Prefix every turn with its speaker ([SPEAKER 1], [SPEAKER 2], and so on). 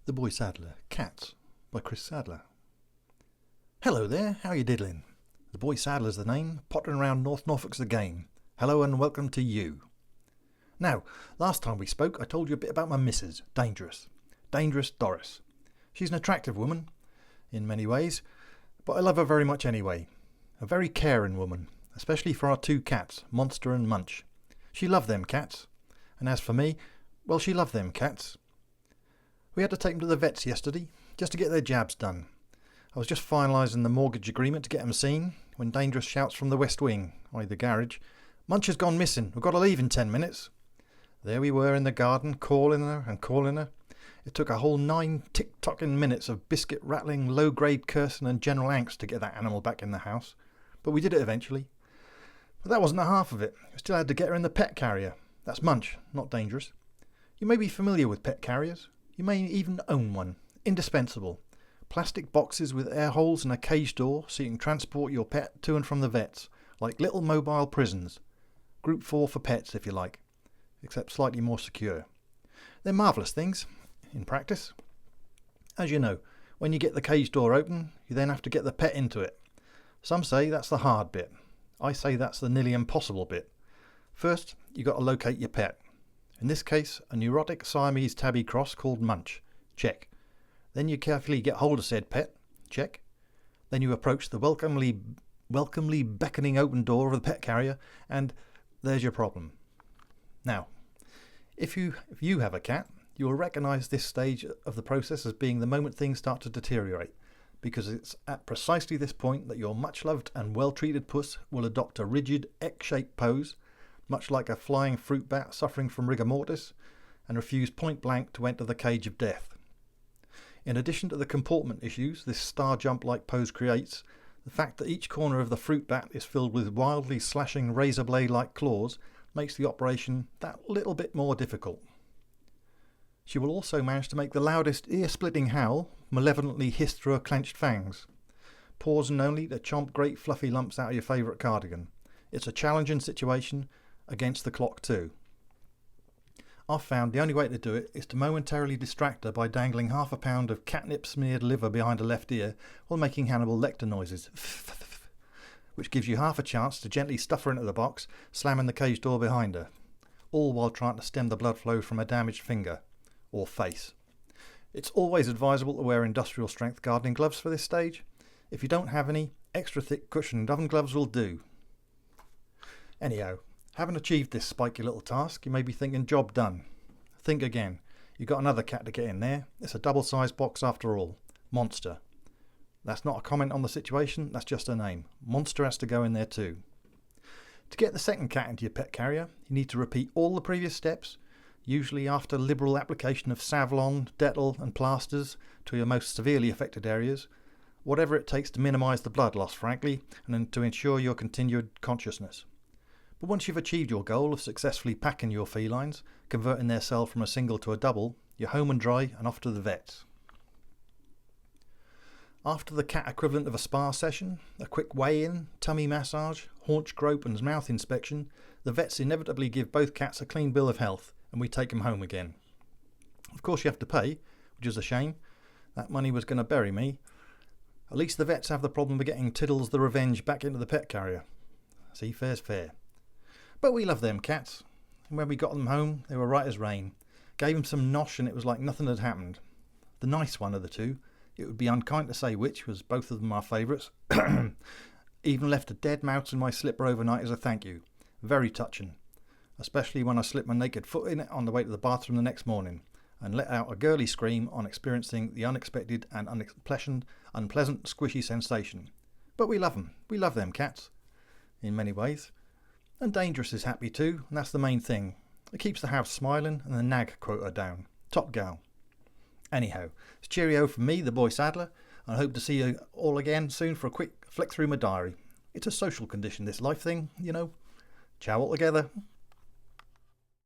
[SPEAKER 1] The Boy Sadler, Cats, by Chris Sadler. Hello there, how you diddling? The Boy Sadler's the name, pottering around North Norfolk's the game. Hello and welcome to you. Now, last time we spoke I told you a bit about my missus, Dangerous Doris. She's an attractive woman, in many ways, but I love her very much anyway. A very caring woman, especially for our two cats, Monster and Munch. She loved them cats, and as for me, well, she loved them cats. We had to take them to the vets yesterday, just to get their jabs done. I was just finalising the mortgage agreement to get them seen, when Dangerous shouts from the west wing, i.e. the garage, "Munch has gone missing, we've got to leave in 10 minutes. There we were in the garden, calling her and calling her. It took a whole 9 tick-tocking minutes of biscuit-rattling, low-grade cursing and general angst to get that animal back in the house. But we did it eventually. But that wasn't the half of it. We still had to get her in the pet carrier. That's Munch, not Dangerous. You may be familiar with pet carriers. You may even own one. Indispensable. Plastic boxes with air holes and a cage door so you can transport your pet to and from the vets, like little mobile prisons. Group 4 for pets, if you like, except slightly more secure. They're marvellous things, in practice. As you know, when you get the cage door open, you then have to get the pet into it. Some say that's the hard bit. I say that's the nearly impossible bit. First, you've got to locate your pet. In this case, a neurotic Siamese tabby cross called Munch. Check. Then you carefully get hold of said pet. Check. Then you approach the welcomely beckoning open door of the pet carrier, and there's your problem. Now, if you have a cat, you will recognise this stage of the process as being the moment things start to deteriorate, because it's at precisely this point that your much-loved and well-treated puss will adopt a rigid, X-shaped pose, much like a flying fruit bat suffering from rigor mortis, and refuse point-blank to enter the cage of death. In addition to the comportment issues this star jump-like pose creates, the fact that each corner of the fruit bat is filled with wildly slashing razor blade-like claws makes the operation that little bit more difficult. She will also manage to make the loudest ear-splitting howl malevolently hiss through her clenched fangs, pausing only to chomp great fluffy lumps out of your favourite cardigan. It's a challenging situation, against the clock too. I've found the only way to do it is to momentarily distract her by dangling half a pound of catnip smeared liver behind her left ear while making Hannibal Lecter noises, which gives you half a chance to gently stuff her into the box, slamming the cage door behind her, all while trying to stem the blood flow from a damaged finger or face. It's always advisable to wear industrial strength gardening gloves for this stage. If you don't have any, extra thick cushioned oven gloves will do. Anyhow, having achieved this spiky little task, you may be thinking, job done. Think again. You've got another cat to get in there. It's a double-sized box after all. Monster. That's not a comment on the situation, that's just a name. Monster has to go in there too. To get the second cat into your pet carrier, you need to repeat all the previous steps, usually after liberal application of Savlon, Dettol and plasters to your most severely affected areas, whatever it takes to minimise the blood loss, frankly, and to ensure your continued consciousness. But once you've achieved your goal of successfully packing your felines, converting their cell from a single to a double, you're home and dry and off to the vets. After the cat equivalent of a spa session, a quick weigh-in, tummy massage, haunch grope and mouth inspection, the vets inevitably give both cats a clean bill of health and we take them home again. Of course you have to pay, which is a shame. That money was going to bury me. At least the vets have the problem of getting Tiddles the Revenge back into the pet carrier. See, fair's fair. But we love them cats, and when we got them home they were right as rain. Gave them some nosh and it was like nothing had happened. The nice one of the two, it would be unkind to say which, was both of them our favourites, even left a dead mouse in my slipper overnight as a thank you. Very touching, especially when I slipped my naked foot in it on the way to the bathroom the next morning and let out a girly scream on experiencing the unexpected and unpleasant squishy sensation. But we love them cats, in many ways. And Dangerous is happy too, and that's the main thing. It keeps the house smiling and the nag quota down. Top gal. Anyhow, it's cheerio from me, the Boy Sadler, and I hope to see you all again soon for a quick flick through my diary. It's a social condition, this life thing, you know. Ciao all together.